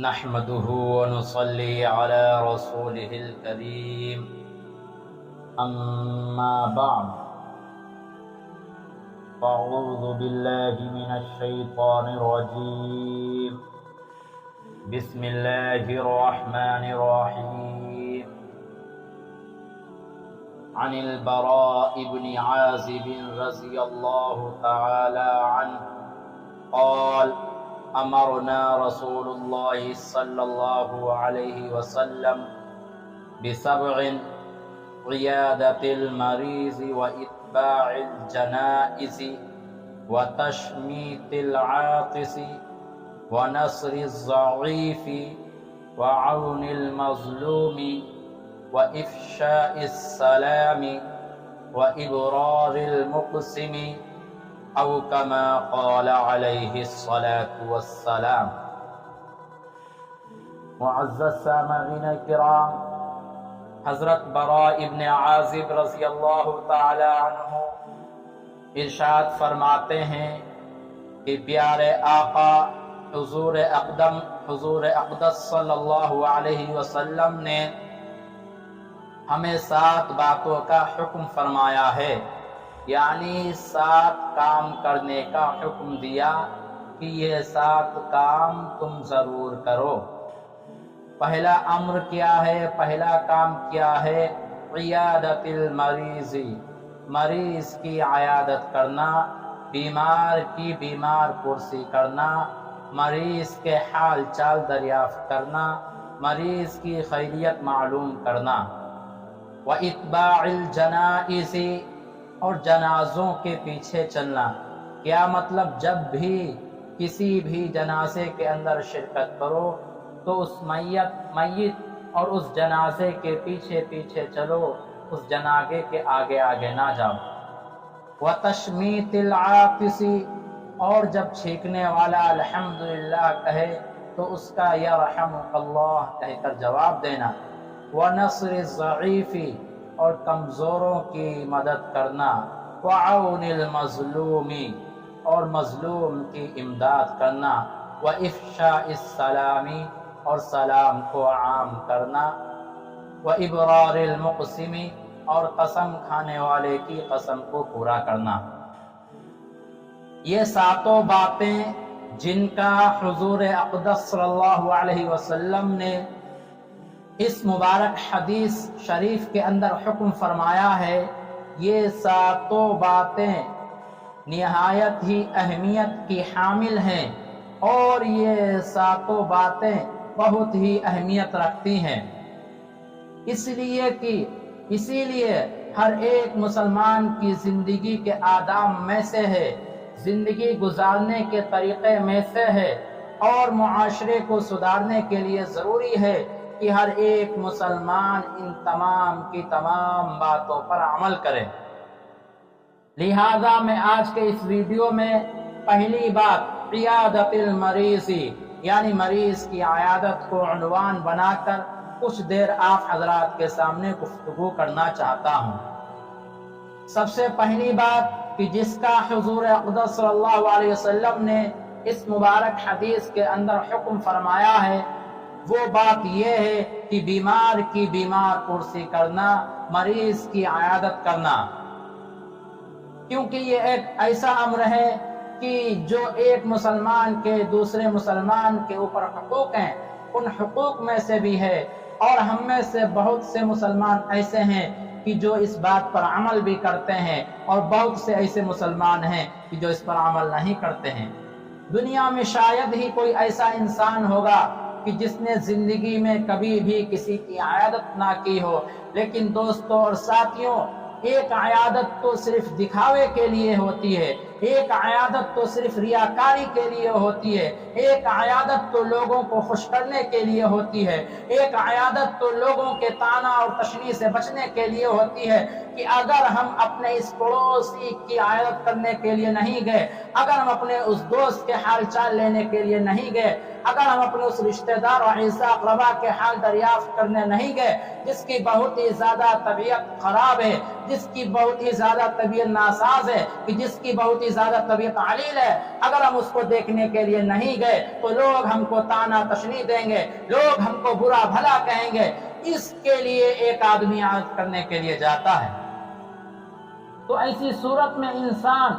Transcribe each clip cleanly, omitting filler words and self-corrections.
نحمده ونصلي على رسوله الكريم أما بعد فأعوذ بالله من الشيطان الرجيم بسم الله الرحمن الرحيم عن البراء بن عازب رضي الله تعالى عنه قال أمرنا رسول الله صلى الله عليه وسلم بسبع: عيادة المريض وإتباع الجنائز وتشميت العاطس ونصر الضعيف وعون المظلوم وإفشاء السلام وإبرار المقسم أو كما قال عليه الصلاة والسلام۔ معزز سامعین کرام، حضرت براء ابن عازب رضی اللہ تعالی عنہ ارشاد فرماتے ہیں کہ پیارے آقا حضور اقدس صلی اللہ علیہ وسلم نے ہمیں 7 باتوں کا حکم فرمایا ہے، یعنی 7 کام کرنے کا حکم دیا کہ یہ 7 کام تم ضرور کرو۔ پہلا امر کیا ہے؟ پہلا کام کیا ہے؟ عیادت المریض، مریض کی عیادت کرنا، بیمار کی بیمار پرسی کرنا، مریض کے حال چال دریافت کرنا، مریض کی خیریت معلوم کرنا۔ وَإِتْبَاعِ الْجَنَائِزِ، اور جنازوں کے پیچھے چلنا۔ کیا مطلب؟ جب بھی کسی بھی جنازے کے اندر شرکت کرو تو اس میت اور اس جنازے کے پیچھے پیچھے چلو، اس جنازے کے آگے آگے نہ جاؤ۔ وَتَشْمِيتِ الْعَاطِسِ، اور جب چھینکنے والا الحمدللہ کہے تو اس کا یرحمک اللہ کہہ کر جواب دینا۔ وَنَصْرِ الضَّعِیفِ، اور کمزوروں کی مدد کرنا۔ وَعَوْنِ الْمَظْلُومِ، اور مظلوم کی امداد کرنا۔ وَإِفْشَاءِ السَّلَامِ، اور سلام کو عام کرنا۔ وَإِبْرَارِ الْمُقْسِمِ، اور قسم کھانے والے کی قسم کو پورا کرنا۔ یہ 7 باتیں جن کا حضور اقدس صلی اللہ علیہ وسلم نے اس مبارک حدیث شریف کے اندر حکم فرمایا ہے، یہ 7 باتیں نہایت ہی اہمیت کی حامل ہیں، اور یہ 7 باتیں بہت ہی اہمیت رکھتی ہیں، اسی لیے ہر ایک مسلمان کی زندگی کے آداب میں سے ہے، زندگی گزارنے کے طریقے میں سے ہے، اور معاشرے کو سدھارنے کے لیے ضروری ہے کہ ہر ایک مسلمان ان تمام کی تمام باتوں پر عمل کرے۔ لہذا میں آج کے اس ویڈیو میں پہلی بات عیادت المریض، یعنی مریض کی عیادت کو عنوان بنا کر کچھ دیر آپ حضرات کے سامنے گفتگو کرنا چاہتا ہوں۔ سب سے پہلی بات کہ جس کا حضور اقدس صلی اللہ علیہ وسلم نے اس مبارک حدیث کے اندر حکم فرمایا ہے، وہ بات یہ ہے کہ بیمار کی بیمار پرسی کرنا، مریض کی عیادت کرنا، کیونکہ یہ ایک ایسا امر ہے کہ جو ایک مسلمان کے دوسرے مسلمان کے اوپر حقوق ہیں، ان حقوق میں سے بھی ہے، اور ہم میں سے بہت سے مسلمان ایسے ہیں کہ جو اس بات پر عمل بھی کرتے ہیں، اور بہت سے ایسے مسلمان ہیں کہ جو اس پر عمل نہیں کرتے ہیں۔ دنیا میں شاید ہی کوئی ایسا انسان ہوگا کہ جس نے زندگی میں کبھی بھی کسی کی عیادت نہ کی ہو، لیکن دوستوں اور ساتھیوں، ایک عیادت تو صرف دکھاوے کے لیے ہوتی ہے، ایک عیادت تو صرف ریاکاری کے لیے ہوتی ہے، ایک عیادت تو لوگوں کو خوش کرنے کے لیے ہوتی ہے، ایک عیادت تو لوگوں کے طعنہ اور تشنیع سے بچنے کے لیے ہوتی ہے کہ اگر ہم اپنے اس پڑوسی کی عیادت کرنے کے لیے نہیں گئے، اگر ہم اپنے اس دوست کے حال چال لینے کے لیے نہیں گئے، اگر ہم اپنے اس رشتہ دار اور اعزا اقربا کے حال دریافت کرنے نہیں گئے جس کی بہت ہی زیادہ طبیعت خراب ہے، جس کی بہت ہی زیادہ طبیعت ناساز ہے، کہ جس کی بہت کی زیادہ طبیعت علیل ہے، اگر ہم اس کو دیکھنے کے لیے نہیں گئے تو لوگ ہم کو طعنہ تشنیع دیں گے، لوگ ہم کو برا بھلا کہیں گے۔ اس کے لیے ایک آدمی عادت کرنے کے لیے جاتا ہے۔ تو ایسی صورت میں انسان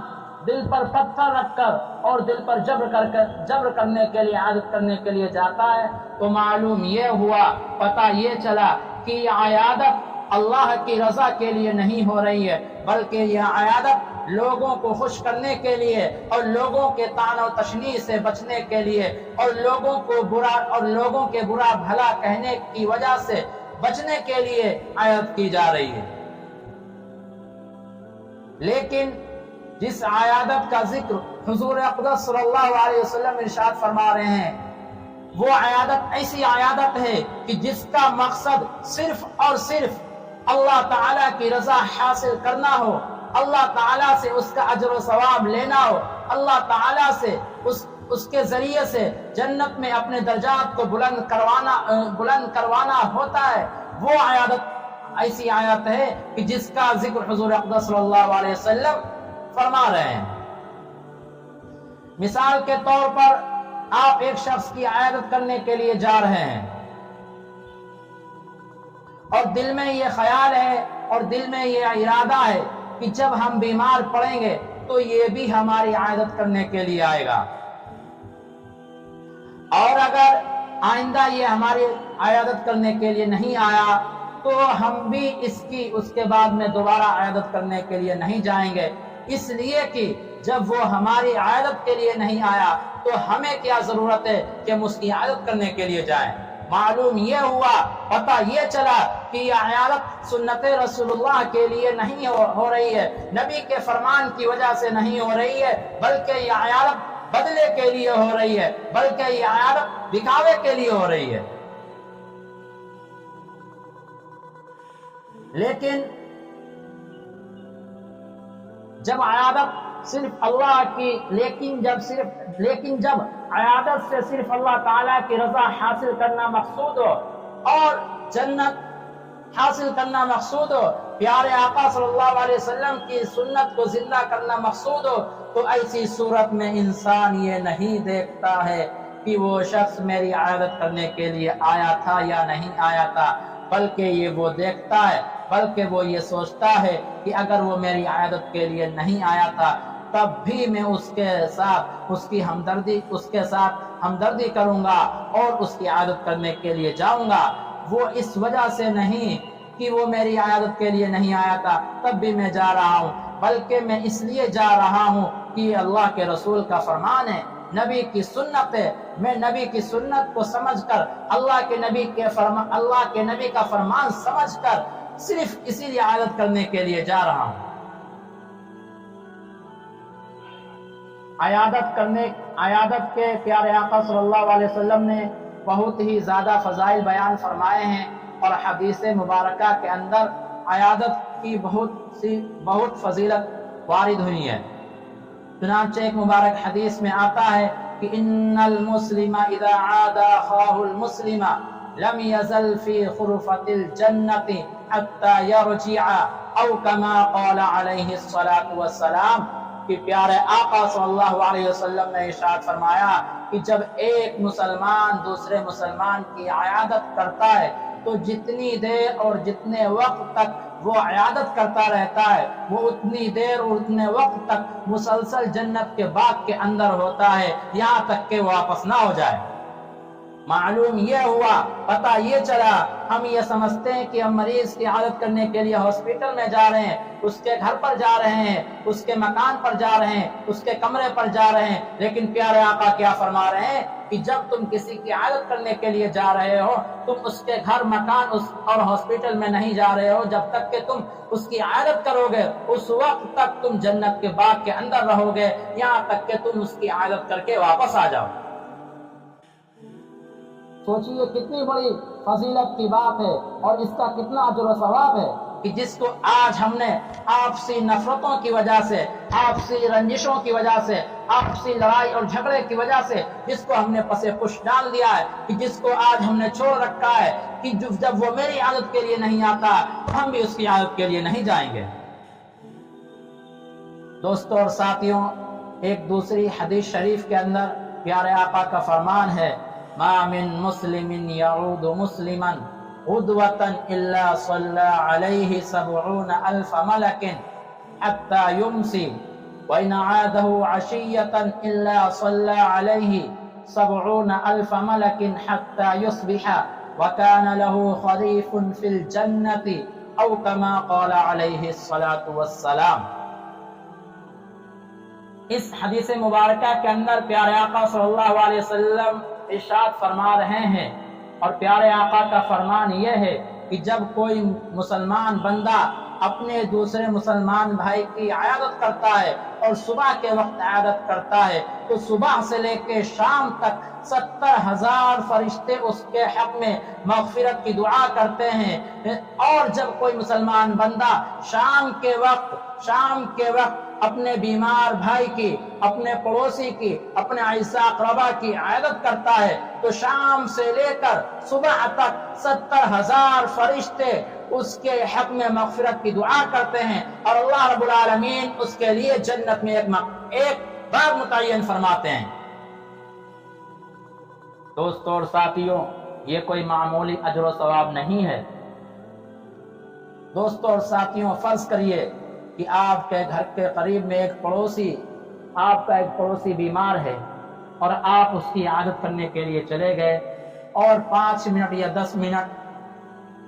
دل پر پتھر رکھ کر اور دل پر جبر کرنے کے لیے عادت کرنے کے لیے جاتا ہے، تو معلوم یہ ہوا، پتہ یہ چلا کہ یہ عیادت اللہ کی رضا کے لیے نہیں ہو رہی ہے، بلکہ یہ عیادت لوگوں کو خوش کرنے کے لیے اور لوگوں کے طعن و تشنیع سے بچنے کے لیے اور لوگوں کے برا بھلا کہنے کی وجہ سے بچنے کے لیے عیادت کی جا رہی ہے۔ لیکن جس عیادت کا ذکر حضور اقدس صلی اللہ علیہ وسلم ارشاد فرما رہے ہیں، وہ عیادت ایسی عیادت ہے کہ جس کا مقصد صرف اور صرف اللہ تعالیٰ کی رضا حاصل کرنا ہو، اللہ تعالیٰ سے اس کا اجر و ثواب لینا ہو، اللہ تعالیٰ سے اس کے ذریعے سے جنت میں اپنے درجات کو بلند کروانا ہوتا ہے۔ وہ عیادت ایسی عیادت ہے کہ جس کا ذکر حضور اقدس صلی اللہ علیہ وسلم فرما رہے ہیں۔ مثال کے طور پر آپ ایک شخص کی عیادت کرنے کے لیے جا رہے ہیں اور دل میں یہ خیال ہے اور دل میں یہ ارادہ ہے کہ جب ہم بیمار پڑیں گے تو یہ بھی ہماری عیادت کرنے کے لیے آئے گا، اور اگر آئندہ یہ ہماری عیادت کرنے کے لیے نہیں آیا تو ہم بھی اس کے بعد میں دوبارہ عیادت کرنے کے لیے نہیں جائیں گے، اس لیے کہ جب وہ ہماری عیادت کے لیے نہیں آیا تو ہمیں کیا ضرورت ہے کہ ہم اس کی عیادت کرنے کے لیے جائیں۔ معلوم یہ ہوا، پتہ یہ چلا کہ یہ عیادت سنت رسول اللہ کے لیے نہیں ہو رہی ہے، نبی کے فرمان کی وجہ سے نہیں ہو رہی ہے، بلکہ یہ عیادت بدلے کے لیے ہو رہی ہے، بلکہ یہ عیادت دکھاوے کے لیے ہو رہی ہے۔ لیکن جب عیادت صرف اللہ کی لیکن جب عیادت سے صرف اللہ تعالیٰ کی رضا حاصل کرنا مقصود ہو اور جنت حاصل کرنا مقصود ہو، پیارے آقا صلی اللہ علیہ وسلم کی سنت کو زندہ کرنا مقصود ہو، تو ایسی صورت میں انسان یہ نہیں دیکھتا ہے کہ وہ شخص میری عیادت کرنے کے لیے آیا تھا یا نہیں آیا تھا، بلکہ یہ وہ دیکھتا ہے، بلکہ وہ یہ سوچتا ہے کہ اگر وہ میری عیادت کے لیے نہیں آیا تھا تب بھی میں اس کے ساتھ ہمدردی کروں گا اور اس کی عیادت کرنے کے لیے جاؤں گا۔ وہ اس وجہ سے نہیں کہ وہ میری عیادت کے لیے نہیں آیا تھا تب بھی میں جا رہا ہوں، بلکہ میں اس لیے جا رہا ہوں کہ یہ اللہ کے رسول کا فرمان ہے، نبی کی سنت ہے، میں نبی کی سنت کو سمجھ کر اللہ کے نبی کا فرمان سمجھ کر صرف اسی لیے عیادت کرنے کے لیے جا رہا ہوں۔ عیادت کے پیارے آقا صلی اللہ علیہ وسلم نے بہت ہی زیادہ فضائل بیان فرمائے ہیں، اور حدیث مبارکہ کے اندر عیادت کی بہت فضیلت وارد ہوئی ہے۔ چنانچہ ایک مبارک حدیث میں آتا ہے کہ ان المسلم اذا عاد اخاه المسلم لم يزل في خرفة الجنة حتى يرجع او كما قال عليه الصلاة والسلام، کہ پیارے آقا صلی اللہ علیہ وسلم نے ارشاد فرمایا کہ جب ایک مسلمان دوسرے مسلمان کی عیادت کرتا ہے تو جتنی دیر اور جتنے وقت تک وہ عیادت کرتا رہتا ہے وہ اتنی دیر اور اتنے وقت تک مسلسل جنت کے باغ کے اندر ہوتا ہے، یہاں تک کہ واپس نہ ہو جائے۔ معلوم یہ ہوا، پتہ یہ چلا، ہم یہ سمجھتے ہیں کہ ہم مریض کی عیادت کرنے کے لیے ہاسپٹل میں جا رہے ہیں، اس کے گھر پر جا رہے ہیں، اس کے مکان پر جا رہے ہیں، اس کے کمرے پر جا رہے ہیں، لیکن پیارے آقا کیا فرما رہے ہیں کہ جب تم کسی کی عیادت کرنے کے لیے جا رہے ہو تم اس کے گھر مکان اور ہاسپٹل میں نہیں جا رہے ہو، جب تک کہ تم اس کی عیادت کرو گے اس وقت تک تم جنت کے باغ کے اندر رہو گے، یہاں تک کہ تم اس کی عیادت کر کے واپس آ جاؤ۔ سوچئے کتنی بڑی فضیلت کی بات ہے اور اس کا کتنا اجر و ثواب ہے کہ جس کو آج ہم نے آپسی نفرتوں کی وجہ سے، آپسی رنجشوں کی وجہ سے، آپسی لڑائی اور جھگڑے کی وجہ سے جس کو ہم نے پسے پش ڈال دیا ہے، کہ جس کو آج ہم نے چھوڑ رکھا ہے کہ جب وہ میری عادت کے لیے نہیں آتا ہم بھی اس کی عادت کے لیے نہیں جائیں گے۔ دوستوں اور ساتھیوں، ایک دوسری حدیث شریف کے اندر پیارے آقا کا فرمان ہے، ما من مسلم یعود مسلما غدوة الا صلی علیہ 70,000 ملک حتى يمسي وإن عاده عشية إلا صلى عليه 70,000 ملك حتى يصبح وكان له خريف في الجنة أو كما قال عليه الصلاة والسلام۔ اس حدیث مبارکہ کے اندر پیارے آقا صلی اللہ علیہ وسلم ارشاد فرما رہے ہیں، اور پیارے آقا کا فرمان یہ ہے کہ جب کوئی مسلمان بندہ اپنے دوسرے مسلمان بھائی کی عیادت کرتا ہے اور صبح کے وقت عیادت کرتا ہے تو صبح سے لے کے شام تک 70,000 فرشتے اس کے حق میں مغفرت کی دعا کرتے ہیں۔ اور جب کوئی مسلمان بندہ شام کے وقت اپنے بیمار بھائی کی، اپنے پڑوسی کی، اپنے عیسیٰ اقربا کی عیادت کرتا ہے تو شام سے لے کر صبح تک 70,000 فرشتے اس کے حق میں مغفرت کی دعا کرتے ہیں، اور اللہ رب العالمین اس کے لیے جنت میں ایک باغ متعین فرماتے ہیں۔ دوستوں اور ساتھیوں، یہ کوئی معمولی اجر و ثواب نہیں ہے۔ دوستوں اور ساتھیوں، فرض کریے کہ آپ کے گھر کے قریب میں آپ کا ایک پڑوسی بیمار ہے اور آپ اس کی عیادت کرنے کے لیے چلے گئے، اور 5 منٹ یا 10 منٹ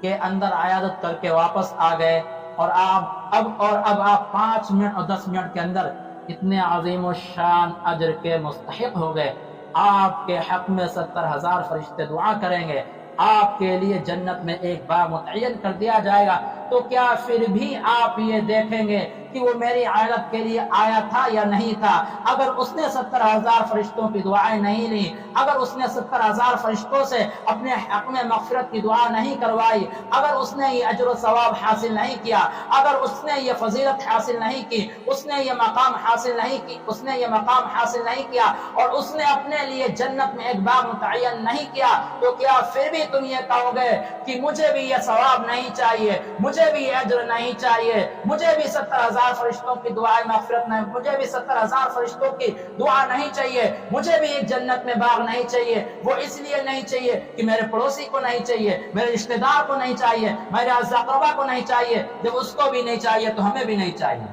کے اندر عیادت کر کے واپس آ گئے، اور اب آپ 5 منٹ اور 10 منٹ کے اندر اتنے عظیم الشان اجر کے مستحق ہو گئے۔ آپ کے حق میں 70,000 فرشتے دعا کریں گے، آپ کے لیے جنت میں ایک باغ متعین کر دیا جائے گا۔ تو کیا پھر بھی آپ یہ دیکھیں گے کہ وہ میری عیادت کے لیے آیا تھا یا نہیں تھا؟ اگر اس نے 70,000 فرشتوں کی دعائیں نہیں لی، اگر اس نے 70,000 فرشتوں سے اپنے حق میں مغفرت کی دعا نہیں کروائی، اگر اس نے یہ اجر و ثواب حاصل نہیں کیا، اگر اس نے یہ فضیلت حاصل نہیں کی، اس نے یہ مقام حاصل نہیں کیا، اور اس نے اپنے لیے جنت میں ایک باغ متعین نہیں کیا، تو کیا پھر بھی تم یہ کہو گے کہ مجھے بھی یہ ثواب نہیں چاہیے، مجھے بھی یہ اجر نہیں چاہیے، مجھے بھی 70,000 فرشتوں کی دعائیں مغفرت نہیں، مجھے بھی 70,000 فرشتوں کی دعا نہیں چاہیے، مجھے بھی ایک جنت میں باغ نہیں چاہیے؟ وہ اس لیے نہیں چاہیے کہ میرے پڑوسی کو نہیں چاہیے، میرے رشتہ دار کو نہیں چاہیے، میرے اعزاء اقربا کو نہیں چاہیے۔ جب اس کو بھی نہیں چاہیے تو ہمیں بھی نہیں چاہیے۔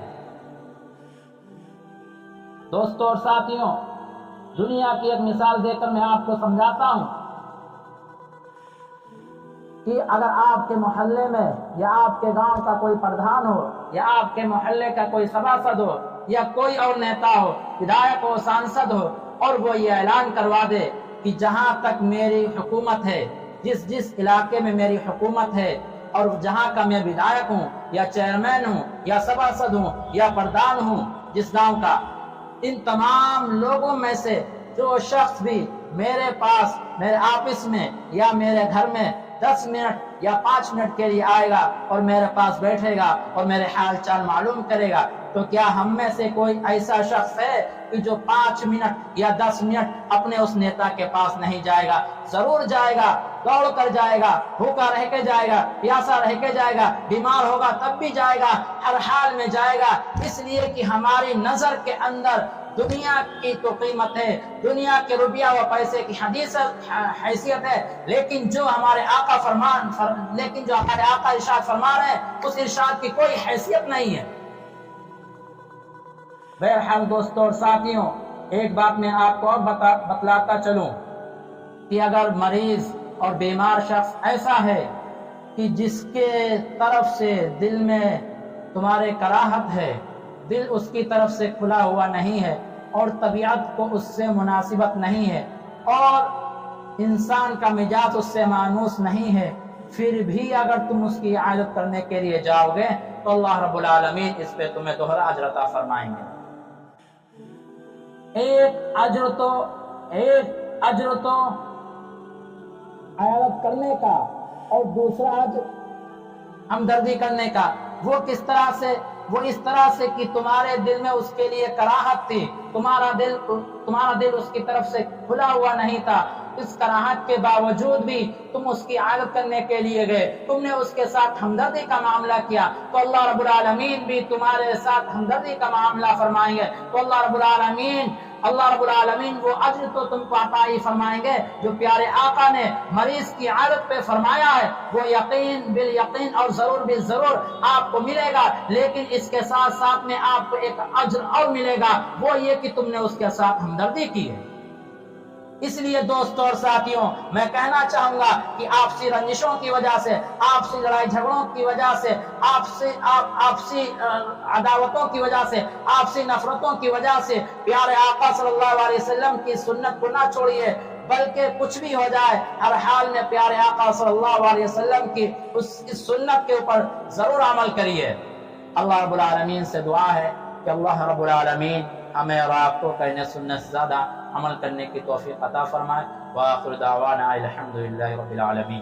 دوستوں اور ساتھیوں، دنیا کی ایک مثال دے کر میں آپ کو سمجھاتا ہوں کہ اگر آپ کے محلے میں یا آپ کے گاؤں کا کوئی پردھان ہو، یا آپ کے محلے کا کوئی سباسد ہو، یا کوئی اور نیتا ہو، ودھایک ہو، سانسد ہو، اور وہ یہ اعلان کروا دے کہ جہاں تک میری حکومت ہے، جس علاقے میں میری حکومت ہے، اور جہاں کا میں ودھایک ہوں یا چیئرمین ہوں یا سباسد ہوں یا پردھان ہوں جس گاؤں کا، ان تمام لوگوں میں سے جو شخص بھی میرے پاس، میرے آفس میں یا میرے گھر میں 10 منٹ یا 5 منٹ کے لیے آئے گا اور میرے پاس بیٹھے گا اور میرے حال چال معلوم کرے گا، تو کیا ہم میں سے کوئی ایسا شخص ہے کہ جو 5 منٹ یا 10 منٹ اپنے اس نیتا کے پاس نہیں جائے گا؟ ضرور جائے گا، دوڑ کر جائے گا، بھوکا رہ کے جائے گا، پیاسا رہ کے جائے گا، بیمار ہوگا تب بھی جائے گا، ہر حال میں جائے گا، اس لیے کہ ہماری نظر کے اندر دنیا کی تو قیمت ہے، دنیا کے روپیہ و پیسے کی حیثیت ہے، لیکن جو ہمارے آقا ارشاد فرما رہے ہیں اس ارشاد کی کوئی حیثیت نہیں ہے۔ بہرحال دوستوں اور ساتھیوں، ایک بات میں آپ کو اور بتلاتا چلوں کہ اگر مریض اور بیمار شخص ایسا ہے کہ جس کے طرف سے دل میں تمہارے کراہت ہے، دل اس کی طرف سے کھلا ہوا نہیں ہے، اور طبیعت کو اس سے مناسبت نہیں ہے، اور انسان کا مزاج اس سے مانوس نہیں ہے، پھر بھی اگر تم اس کی عیادت کرنے کے لیے جاؤ گے تو اللہ رب العالمین اس پہ تمہیں دوہرا اجر عطا فرمائیں گے۔ ایک اجر تو عیادت کرنے کا، اور دوسرا اجر ہمدردی کرنے کا۔ وہ اس طرح سے کہ تمہارے دل میں اس کے لیے کراہت تھی، تمہارا دل اس کی طرف سے کھلا ہوا نہیں تھا، اس کراہت کے باوجود بھی تم اس کی عادت کرنے کے لیے گئے، تم نے اس کے ساتھ ہمدردی کا معاملہ کیا، تو اللہ رب العالمین بھی تمہارے ساتھ ہمدردی کا معاملہ فرمائیں گے، تو اللہ رب العالمین وہ اجر تو تم کو عطا ہی فرمائیں گے جو پیارے آقا نے مریض کی عادت پہ فرمایا ہے، وہ یقین بالیقین اور ضرور بالضرور آپ کو ملے گا، لیکن اس کے ساتھ ساتھ میں آپ کو ایک اجر اور ملے گا، وہ یہ کہ تم نے اس کے ساتھ ہمدردی کی ہے۔ اس لیے دوستوں اور ساتھیوں، میں کہنا چاہوں گا کہ آپسی رنجشوں کی وجہ سے، آپسی لڑائی جھگڑوں کی وجہ سے، آپسی عداوتوں کی وجہ سے، آپسی نفرتوں کی وجہ سے پیارے آقا صلی اللہ علیہ وسلم کی سنت کو نہ چھوڑیے، بلکہ کچھ بھی ہو جائے ہر حال میں پیارے آقا صلی اللہ علیہ وسلم کی اس سنت کے اوپر ضرور عمل کریے۔ اللہ رب العالمین سے دعا ہے کہ اللہ رب العالمین ہمیں اور آپ کو کہنے سننے سے زیادہ عمل کرنے کی توفیق عطا فرمائے۔ وآخر دعوانا الحمدللہ رب العالمین۔